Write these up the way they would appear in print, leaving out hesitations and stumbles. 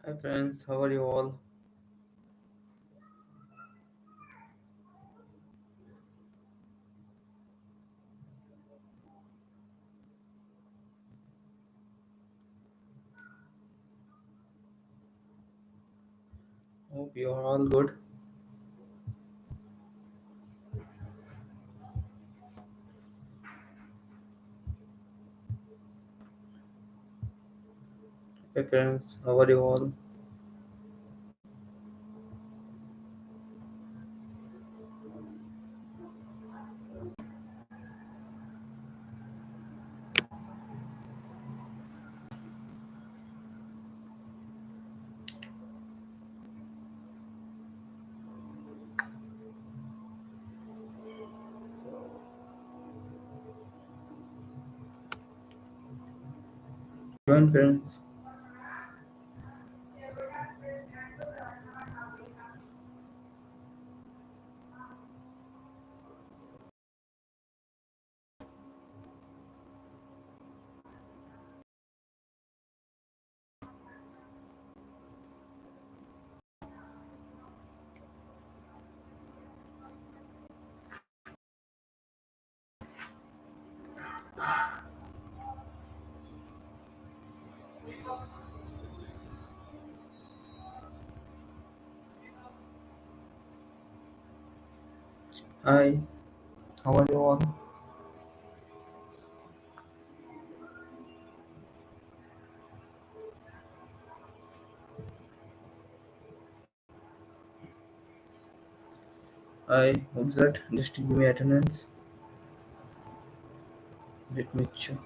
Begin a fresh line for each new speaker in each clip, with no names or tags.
Hi friends, how are you all? Hope you are all good. Hi friends, how are you all? Join friends. Hi, how are you all? Hi, what's that? Just give me attendance. Let me check.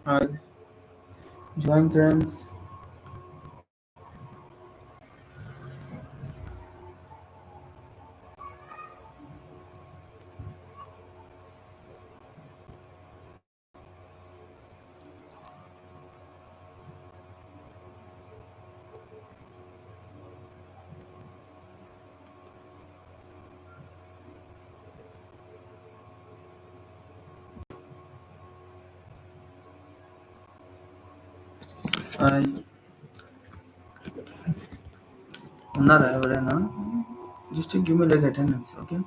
Hi, join friends. Hi, ఉన్నారా ఎవరైనా? Just give me like attendance, okay?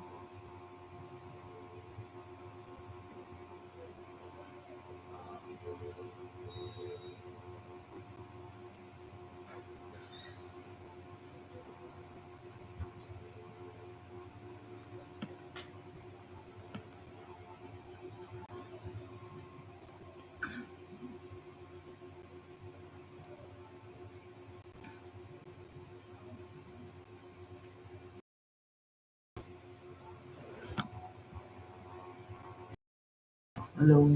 Hello.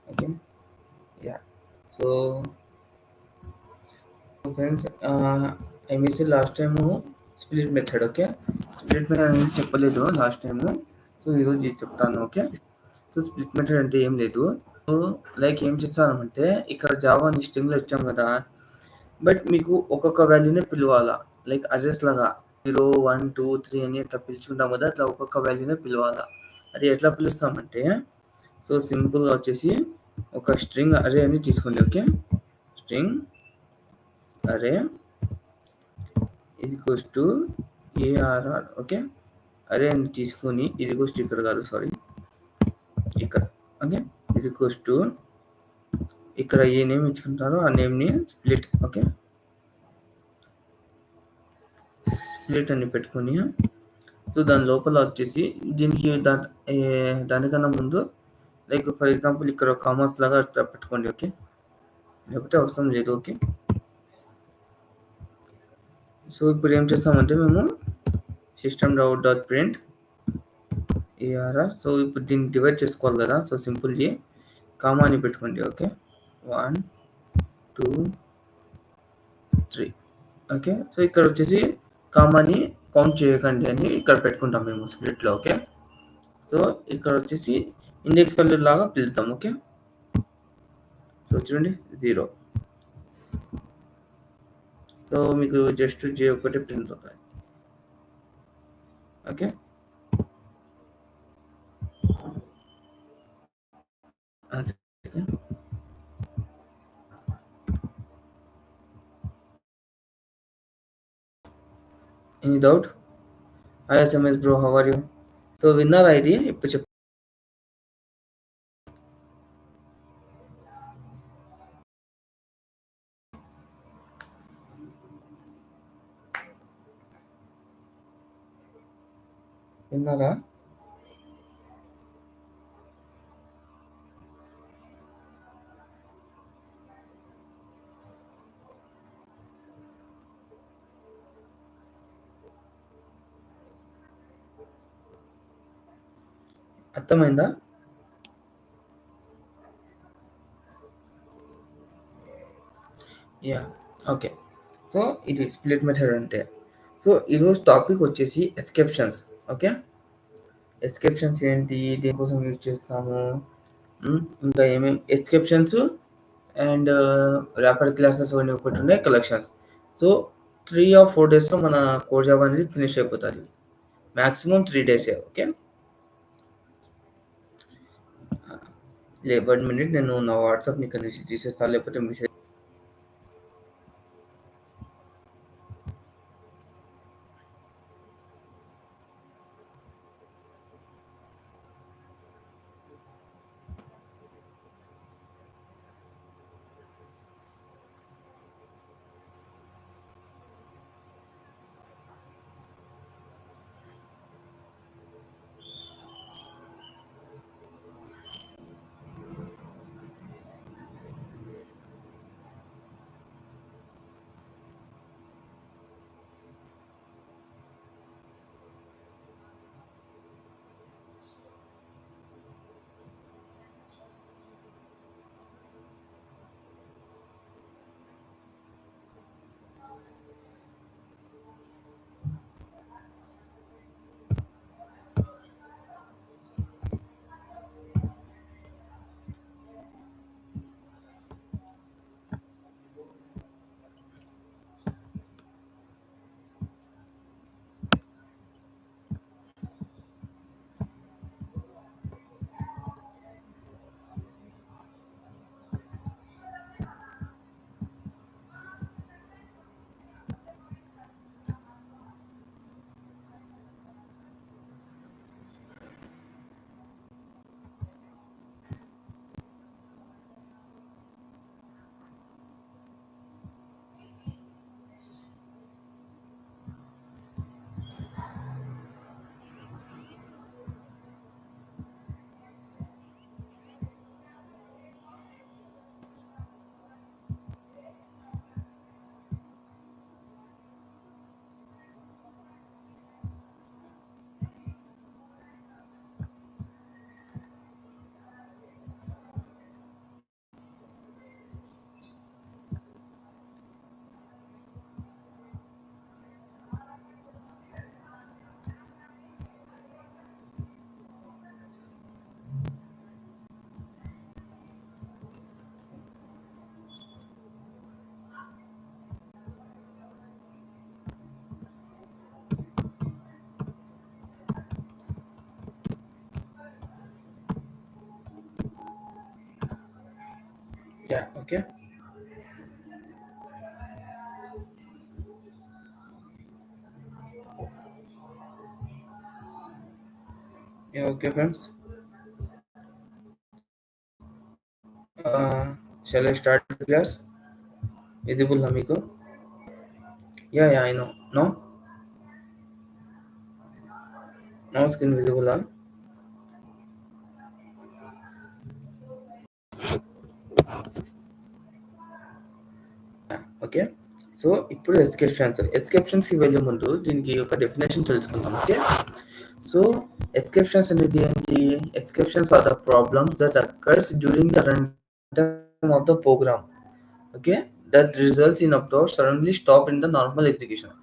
Okay. Yeah. So, friends, I missed last time split method okay split method అనేది చెప్పలేదు last time so ఈరోజు ఇది చెప్తాను okay so split method అంటే ఏం లేదు సో లైక్ ఏం చేస్తామంటే ఇక్కడ జావా అని స్ట్రింగ్లో ఇచ్చాం కదా బట్ మీకు ఒక్కొక్క వాల్యూనే పిలవాలా లైక్ అడ్రస్ లాగా 0 1 2 3 అని ఇట్లా పిలుచుకుంటాం కదా అట్లా ఒక్కొక్క వాల్యూనే పిలవాలా అది ఎట్లా పిలుస్తామంటే సో సింపుల్గా వచ్చేసి ఒక స్ట్రింగ్ అరే అని తీసుకోండి ఓకే స్ట్రింగ్ అరే ఇది ఈక్వల్స్ టు ఏఆర్ఆర్ ఓకే అరే అని తీసుకొని ఇది కూడా ఇక్కడ కాదు సారీ ఇక్కడ ఓకే ఈక్వల్స్ టు ఇక్కడ ఏ నేమ్ ఇచ్చుకుంటారో ఆ నేమ్ని స్ప్లిట్. ఓకే, స్ప్లిట్ అని పెట్టుకొని సో దాని లోపల వచ్చేసి దీనికి దానికన్నా ముందు లైక్ ఫర్ ఎగ్జాంపుల్ ఇక్కడ కామర్స్ లాగా పెట్టుకోండి. ఓకే, లేకపోతే అవసరం లేదు. ఓకే, సో ఇప్పుడు ఏం చేస్తామంటే మేము system out dot print ARR. So ఇప్పుడు దీన్ని డివైడ్ చేసుకోవాలి కదా, సో సింపుల్ కామా అని పెట్టుకోండి. ఓకే, 1 2 3. ఓకే, సో ఇక్కడ వచ్చేసి కామాని కౌంట్ చేయకండి అని ఇక్కడ పెట్టుకుంటాం మేము స్ప్లిట్లో. ఓకే, సో ఇక్కడ వచ్చేసి ఇండెక్స్ వాల్యూ లాగా పిలుస్తాం. ఓకే, సో చూడండి 0. సో మీకు జస్ట్ జే ఒకటి ప్రింట్ అవుతాయి. Okay, any doubt? Hi SMS bro, how are you? So విన్నారా ఇది? ఇప్పుడు చెప్పు. విన్నారా? అర్థమైందా? Yeah, okay. సో ఇది స్ప్లిట్ మెథడ్ అంటే. సో ఈరోజు టాపిక్ వచ్చేసి ఎస్కెప్షన్స్. ఓకే, ఎస్కెప్షన్స్ ఏంటి, దేనికోసం యూజ్ చేస్తాము, ఇంకా ఏమేమి ఎస్కెప్షన్స్ అండ్ ర్యాపిడ్ క్లాసెస్ అని ఒకటి ఉన్నాయి, కలెక్షన్స్. సో 3 or 4 డేస్లో మన కోర్ జాబ్ అనేది ఫినిష్ అయిపోతుంది. మ్యాక్సిమం 3 డేసే. ఓకే, లేబర్ మినిట్ నేను నా వాట్సాప్ ఇక్కడ నుంచి తీసేస్తాను, లేకపోతే message. Yeah, okay. Yeah, okay friends. Shall I start the class? Visible amigo? Yeah, yeah, I know. No? No screen visible, huh? Okay. So, ఇప్పుడు ఎస్కేప్షన్స్‌కి వెళ్ళే ముందు దీనికి ఒక డెఫినిషన్ తెలుసుకుందాం. ఓకే. సో, ఎస్కేప్షన్స్ అనేది ఏంటి? Exceptions are the problems that occurs during the run time of the program. Okay. That results in upload suddenly stop in the normal execution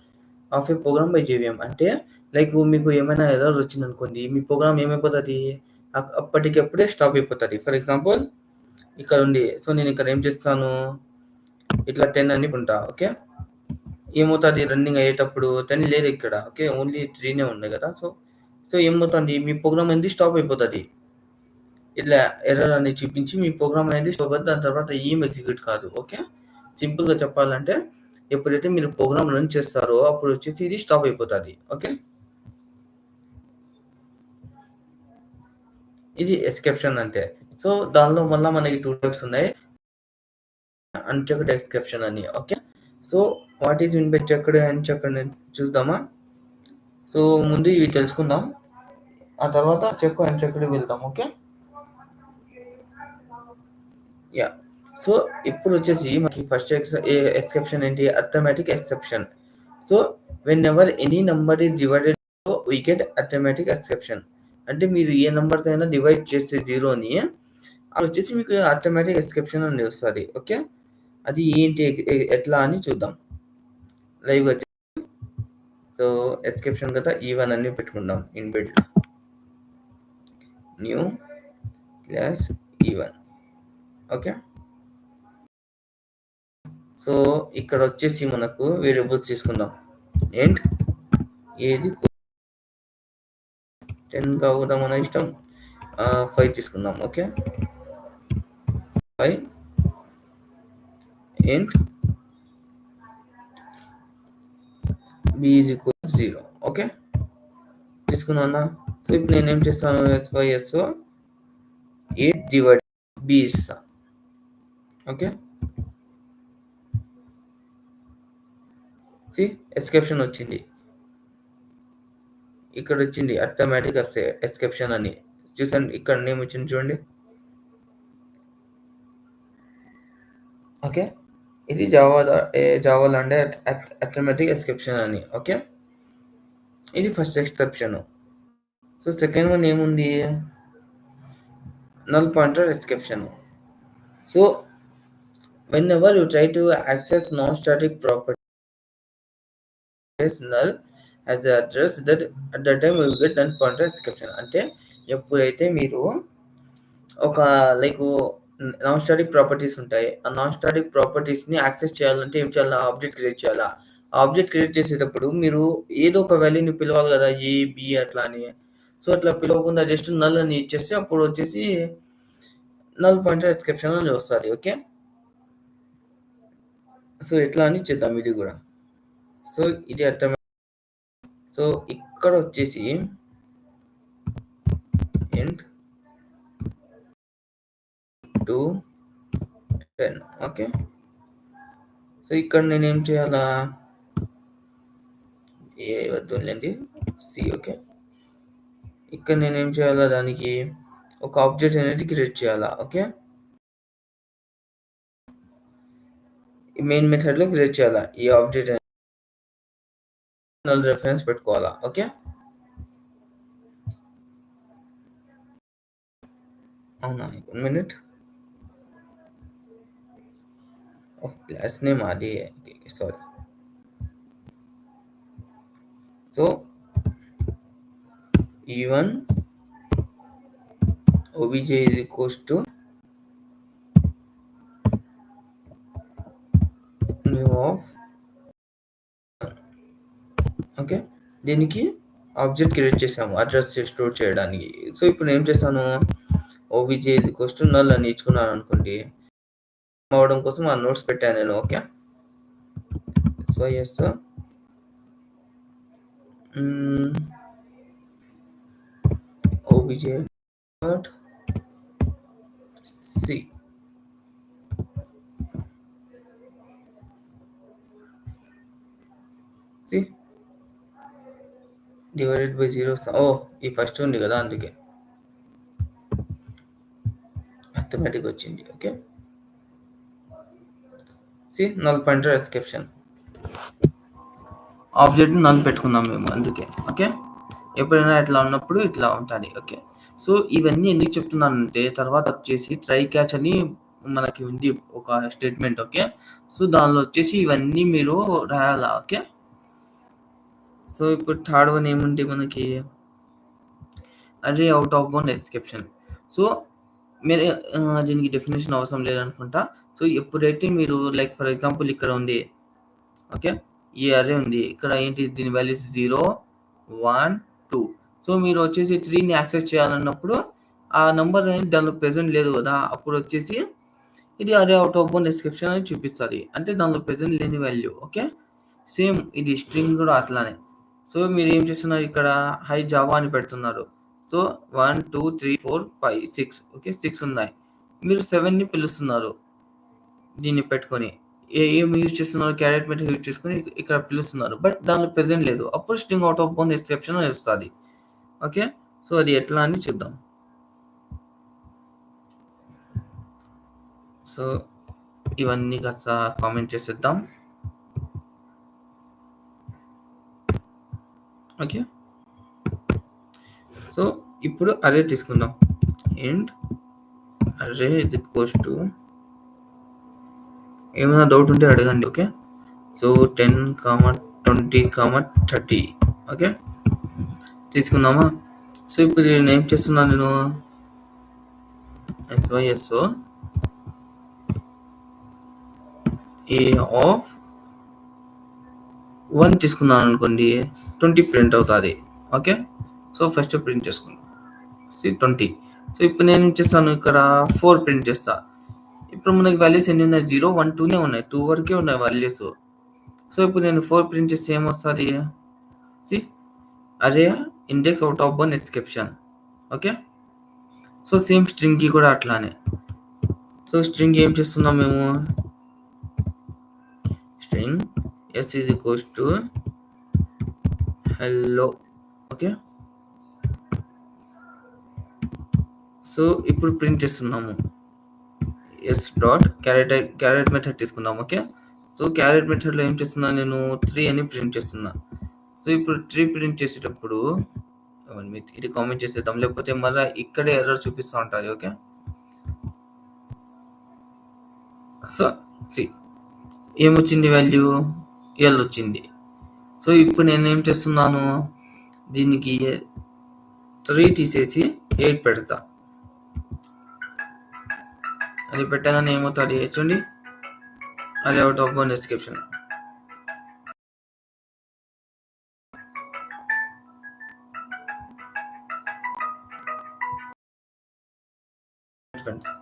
of a program by JVM. అంటే like మీకు ఏమైనా error వచ్చిందనుకోండి, మీ programme ఏమైపోతది? అప్పటికప్పుడే stop అయిపోతది. For example ఇక్కడ ఉంది. So, నేను ఇక్కడ ఏం చేస్తాను? ఇట్లా 10 అని ఉంటా. ఓకే. ఏమవుతుంది రన్నింగ్ అయ్యేటప్పుడు 10 లేదు ఇక్కడ. ఓకే. ఓన్లీ 3నే ఉన్నాయి కదా! సో ఏమవుతుంది మీ ప్రోగ్రామ్ అనేది స్టాప్ అయిపోతది. ఇట్లా ఎర్రర్ అనేది చూపించి మీ ప్రోగ్రామ్ అనేది స్టాప్ అవుతుంది. దాని తర్వాత ఏం ఎగ్జిక్యూట్ కాదు. ఓకే. సింపుల్‌గా చెప్పాలంటే ఎప్పుడైతే మీరు ప్రోగ్రామ్ రన్ చేస్తారో అప్పుడు వచ్చేసి ఇది స్టాప్ అయిపోతది. ఓకే. ఇది ఎస్కేప్షన్ అంటే. సో దానిలో మళ్ళా మనకి 2 టైప్స్ ఉన్నాయి. అన్‌చెక్డ్ ఎస్కేప్షన్ అని. Okay. So what is mean by checked, unchecked చూద్దామా? సో ముందు ఇవి తెలుసుకుందాం. ఆ తర్వాత చెక్, అన్‌చెక్డ్ వెళ్దాం. ఓకే. యాహ్! సో ఇప్పుడొచ్చేసి మనకి ఫస్ట్ ఎక్సెప్షన్ ఏంటి? Arithmetic exception. So whenever any number is divided we get arithmetic exception. అంటే మీరు ఏ నంబర్‌తో అయినా డివైడ్ చేస్తే జీరోని అదొచ్చేసి మీకు అర్థమెటిక్ ఎక్సెప్షన్ అని వస్తది. ఓకే. అది ఏంటి ఎట్లా అని చూద్దాం. లైవ్‌గా సో ఎక్సెప్షన్ కదా ఈవెన్ అని పెట్టుకుందాం inbuilt. New class even. Okay. So ఇక్కడ వచ్చేసి మనకు వేరియబుల్స్ తీసుకుందాం. ఏంట్ ఏది 10 కాకుండా మన ఇష్టం 5 తీసుకుందాం. Okay. 5 and b is equal 0. Okay. తీసుకున్నానా? సో ఇప్పుడు నేనేం చేస్తాను ఎస్వైఎస్ 8 డివైడ్ బి ఇస్తా. ఓకే. ఎక్సెప్షన్ వచ్చింది. ఇక్కడ వచ్చింది అర్థమెటిక్ ఎక్సెప్షన్ అని చూసాను. ఇక్కడ నేమ్ వచ్చింది చూడండి. ఓకే. ఇది జావాలో అంటే అర్థమెటిక్ ఎక్సెప్షన్ అని. ఓకే. ఇది first exception. So second one ఏముంది? null pointer exception. So whenever you try to access non-static properties null as the address, that at that time we will get null pointer exception. అంటే ఎప్పుడైతే మీరు ఒక like non static properties ఉంటాయి. ఆ non static ప్రాపర్టీస్‌ని access చేయాలంటే ఏం చేయాలి? Object create చేయాలా? ఆ ఆబ్జెక్ట్ క్రియేట్ చేసేటప్పుడు మీరు ఏదో ఒక వాల్యూని పిలవాలి కదా! ఏ, బి అట్లా అని. సో అట్లా పిలవకుండా జస్ట్ నల్ అని ఇచ్చేస్తే అప్పుడు వచ్చేసి నల్ పాయింటర్ ఎక్సెప్షన్ అని వస్తది. ఓకే. సో ఎట్లా అని చేద్దాం ఇది కూడా. సో ఇది అర్థం. సో ఇక్కడ వచ్చేసి int to 10. ఓకే. సో ఇక్కడ నేనేం చేయాలా? ఏ వద్దులేండి సి. ఓకే. ఇక్కడ నేనేం చేయాలా? దానికి ఒక ఆబ్జెక్ట్ అనేది క్రియేట్ చేయాలా? ఓకే. ఈ మెయిన్ మెథడ్ లో క్రియేట్ చేయాలా ఈ ఆబ్జెక్ట్ నల్ రెఫరెన్స్ పెట్టుకోవాలా? ఓకే. అవునా? 1 మినిట్. క్లాస్ నేమ్ అది. Sorry. So even obj is equals to new of. Okay. దీనికి ఆబ్జెక్ట్ క్రియేట్ చేసాము అడ్రస్ స్టోర్ చేయడానికి. సో ఇప్పుడు ఏం చేశాను? obj is equals to null అని ఇచ్చుకున్నాను అనుకోండి. అవడం కోసం ఆ నోట్స్ పెట్టాను నేను. Okay. So S obj dot C. C divided by zero. ఈ ఫస్ట్ ఉంది కదా అందుకే అథమెటిక్ వచ్చింది. Okay, C null pointer exception object null పెట్టుకుందాం మేము అందుకే. ఓకే, ఎప్పుడైనా ఇట్లా ఉన్నప్పుడు ఇట్లా ఉంటుంది. ఓకే, సో ఇవన్నీ ఎందుకు చెప్తున్నానంటే తర్వాత వచ్చేసి ట్రై క్యాచ్ అని మనకి ఉంది ఒక స్టేట్మెంట్. ఓకే, సో దానిలో వచ్చేసి ఇవన్నీ మీరు రాయాలా. ఓకే, సో ఇప్పుడు థర్డ్ వన్ ఏముంది మనకి అరే out of bound exception. So మీరు దీనికి డెఫినేషన్ అవసరం లేదనుకుంటా. సో ఎప్పుడైతే మీరు లైక్ ఫర్ ఎగ్జాంపుల్ ఇక్కడ ఉంది. ఓకే, ఈ అరే ఉంది ఇక్కడ ఏంటి దీని వాల్యూస్ 0 1 2. సో మీరు వచ్చేసి 3ని యాక్సెస్ చేయాలన్నప్పుడు ఆ నెంబర్ అనేది దానిలో ప్రెజెంట్ లేదు కదా, అప్పుడు వచ్చేసి ఇది అరే అవుట్ ఆఫ్ బౌండ్ ఎక్సెప్షన్ అని చూపిస్తుంది, అంటే దానిలో ప్రెజెంట్ లేని వాల్యూ. ఓకే, సేమ్ ఇది స్ట్రింగ్ కూడా అట్లానే. సో మీరు ఏం చేస్తున్నారు ఇక్కడ హై జావా అని పెడుతున్నారు. సో 1 2 3 4 5 6. ఓకే, 6 ఉన్నాయి, మీరు 7ని పిలుస్తున్నారు దీన్ని పెట్టుకొని. ఏం యూజ్ చేస్తున్నారు క్యారెట్ మెథడ్ యూజ్ చేసుకొని ఇక్కడ పిలుస్తున్నారు, బట్ దానిలో ప్రెజెంట్ లేదు, అప్పుడు string out of bound exception అని వస్తుంది. ఓకే, సో అది ఎట్లా అని చూద్దాం. సో ఇవన్నీ కాస్త కామెంట్ చేసేద్దాం. ఓకే, సో ఇప్పుడు అరే తీసుకుందాం. అండ్ అరే ఇది ఈక్వల్స్ టు ఏమైనా డౌట్ ఉంటే అడగండి. Okay, so 10, 20, 30. ఓకే, తీసుకుందామా. సో ఇప్పుడు నేను ఏం చేస్తున్నాను, నేను SYSO ఏ ఆఫ్ 1 తీసుకున్నాను అనుకోండి 20 ప్రింట్ అవుతుంది. ఓకే, సో ఫస్ట్ ప్రింట్ చేసుకుందాం 20. సో ఇప్పుడు నేను ఏం చేస్తాను ఇక్కడ 4 ప్రింట్ చేస్తా. ఇప్పుడు మనకి వాల్యూస్ ఎన్ని ఉన్నాయి 0 1 2నే ఉన్నాయి, 2 వరకే ఉన్నాయి వాల్యూస్. సో ఇప్పుడు నేను 4 ప్రింట్ చేస్తే ఏమొస్తుంది అరే index out of bound exception. Okay, so same string కి కూడా అట్లానే. సో స్ట్రింగ్ ఏం చేస్తున్నాం మేము string s is equals to hello. Okay, so ఇప్పుడు ప్రింట్ చేస్తున్నాము s డాట్ క్యారెట్ మెథడ్ తీసుకున్నాం. ఓకే, సో క్యారెట్ మెథడ్లో ఏం చేస్తున్నాను నేను 3 అని ప్రింట్ చేస్తున్నా. సో ఇప్పుడు 3 ప్రింట్ చేసేటప్పుడు ఇది కామెంట్ చేసేద్దాం, లేకపోతే మళ్ళీ ఇక్కడే ఎర్రర్ చూపిస్తూ ఉంటుంది. ఓకే, సో ఏమొచ్చింది వాల్యూ ఎల్ వచ్చింది. సో ఇప్పుడు నేను ఏం చేస్తున్నాను దీనికి 3 తీసేసి 8 పెడతా. అది పెట్టగానే ఏమవుతుంది చూడండి అది out of bound exception. Friends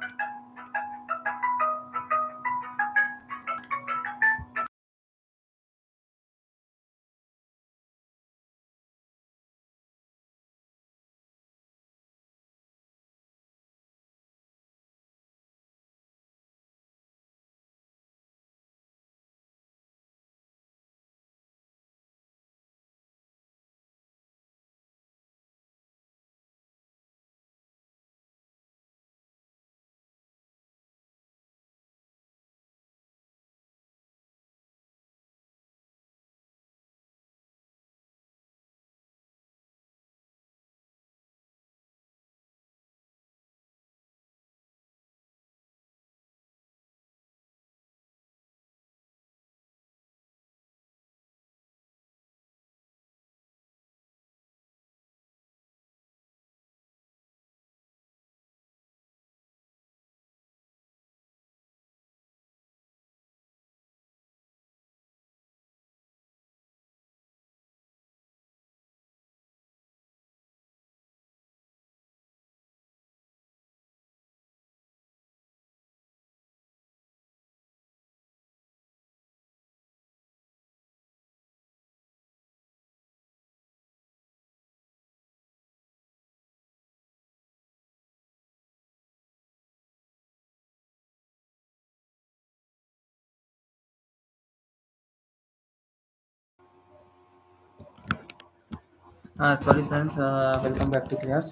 sorry friends, welcome back to class.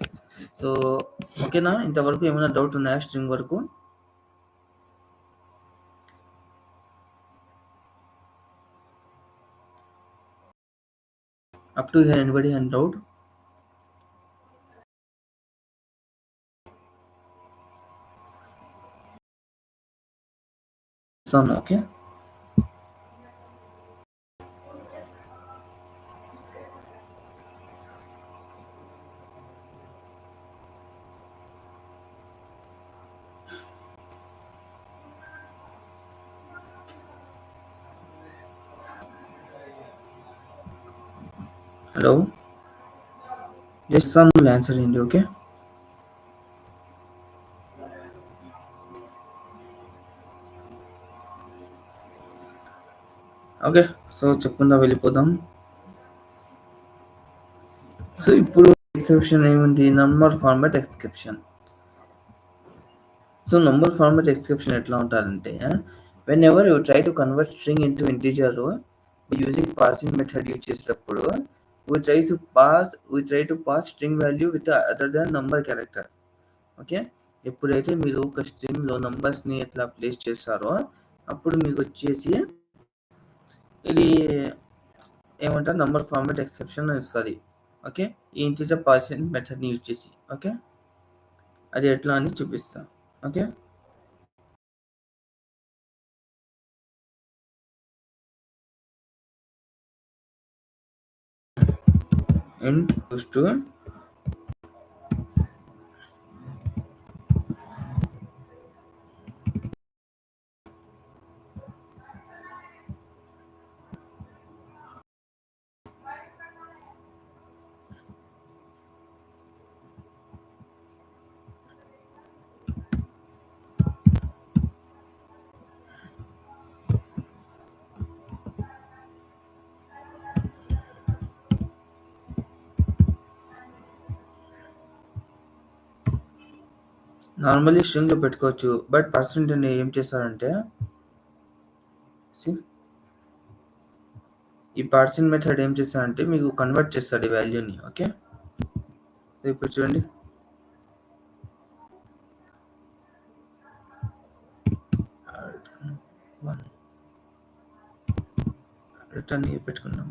So ఓకేనా, ఇంతవరకు ఏమైనా డౌట్ ఉన్నాయా స్ట్రింగ్ వరకు? Up to hear anybody have doubt? Some okay. Hello, just some answer అండి. ఓకే ఓకే, సో చెప్పుకుందా వెళ్ళిపోదాం. సో ఇప్పుడు ఎక్సెప్షన్ ఏముంది? Number format exception. So number format exception ఎట్లా ఉంటారంటే, when ever you try to convert string into integer using parsing method use చేసేటప్పుడు we try to pass string value with other than number character. Okay, ఎప్పుడైతే మీరు ఒక స్ట్రింగ్లో నంబర్స్ని ఎట్లా place చేస్తారో అప్పుడు మీకు వచ్చేసి ఇది ఏమంటారు, నంబర్ ఫార్మాట్ ఎక్సెప్షన్ ఇస్తుంది. ఓకే, ఈ ఇంటీజర్ పార్సింగ్ మెథడ్ని యూజ్ చేసి. ఓకే, అది ఎట్లా అని చూపిస్తాను. Okay, int goes to normally స్ట్రింగ్లో పెట్టుకోవచ్చు, బట్ పర్సెంట్ ఏం చేస్తారంటే, ఈ పార్సింగ్ మెథడ్ ఏం చేస్తారంటే మీకు కన్వర్ట్ చేస్తాడు ఈ వాల్యూని. ఓకే, సో ఇప్పుడు చూడండి, రిటర్న్ పెట్టుకున్నాం.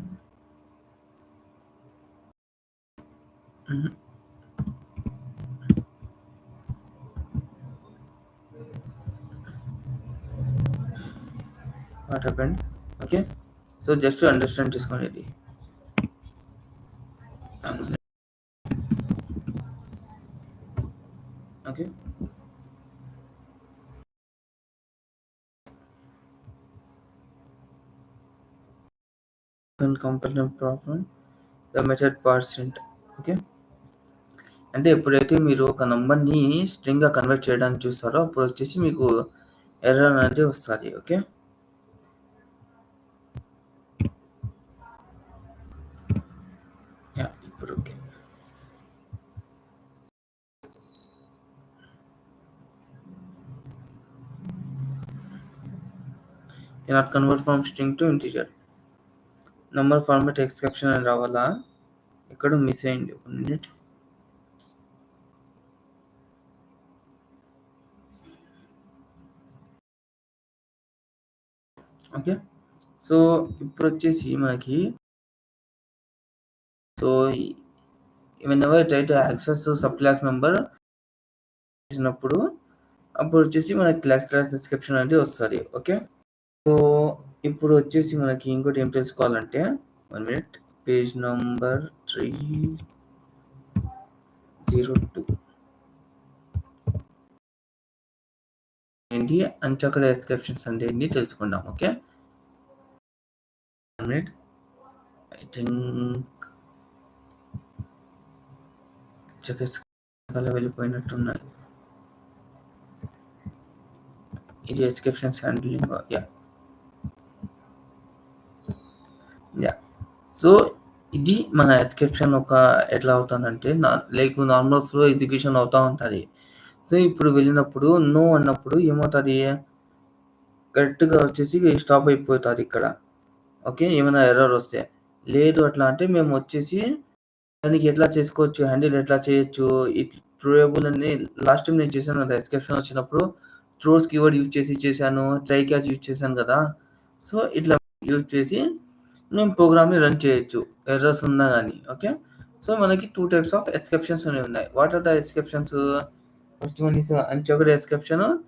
What happened? Okay, so just understand చేసుకోండి ఇది. Okay, component problem the method parseInt. Okay, అంటే ఎప్పుడైతే మీరు ఒక నంబర్ని స్ట్రింగ్గా కన్వర్ట్ చేయడానికి చూస్తారో అప్పుడు వచ్చేసి మీకు ఎర్రర్ అనేది వస్తుంది. ఓకే, ఇప్పుడు okay. cannot convert from string to integer. Number format exception అని రావాలా? ఎక్కడ మిస్ అయింది, ఒక మినిట్. ఓకే, సో ఇప్పుడు వచ్చేసి మనకి, so whenever try to access sub class member చేసినప్పుడు అప్పుడు వచ్చేసి మనకి క్లాస్ డిస్క్రిప్షన్ అనేది వస్తుంది. ఓకే, సో ఇప్పుడు వచ్చేసి మనకి ఇంకోటి ఏం తెలుసుకోవాలంటే, 1 minute, పేజ్ నంబర్ 302 ఏంటి, అంచక్కడ డిస్క్రిప్షన్స్ అంటే ఏంటి తెలుసుకుందాం. ఓకే, 1 minute, ఐ థింక్ చక్కగా వెళ్ళిపోయినట్టున్నాయి. ఇది డిస్క్రిప్షన్స్ హ్యాండ్లింగ్. సో ఇది మన ఎక్స్క్రిప్షన్ ఒక ఎట్లా అవుతుందంటే, లైక్ నార్మల్ ఫ్లో ఎగ్జిక్యూషన్ అవుతూ ఉంటుంది. సో ఇప్పుడు వెళ్ళినప్పుడు నో అన్నప్పుడు ఏమవుతుంది, కరెక్ట్గా వచ్చేసి స్టాప్ అయిపోతుంది ఇక్కడ. ఓకే, ఏమైనా ఎర్రర్ వస్తే. లేదు అట్లా అంటే మేము వచ్చేసి దానికి ఎట్లా చేసుకోవచ్చు, హ్యాండిల్ ఎట్లా చేయొచ్చు, ట్రూయబుల్ అని లాస్ట్ టైం నేను చేశాను కదా ఎక్సెప్షన్ వచ్చినప్పుడు త్రోస్ కీవర్డ్ యూజ్ చేసి చేశాను, ట్రై క్యాచ్ యూజ్ చేశాను కదా. సో ఇట్లా యూజ్ చేసి మేము ప్రోగ్రామ్ని రన్ చేయొచ్చు ఎర్రర్స్ ఉన్నా కానీ. ఓకే, సో మనకి 2 టైప్స్ ఆఫ్ ఎక్సెప్షన్స్ అనేవి ఉన్నాయి. What are the exceptions? First one is unchecked exception,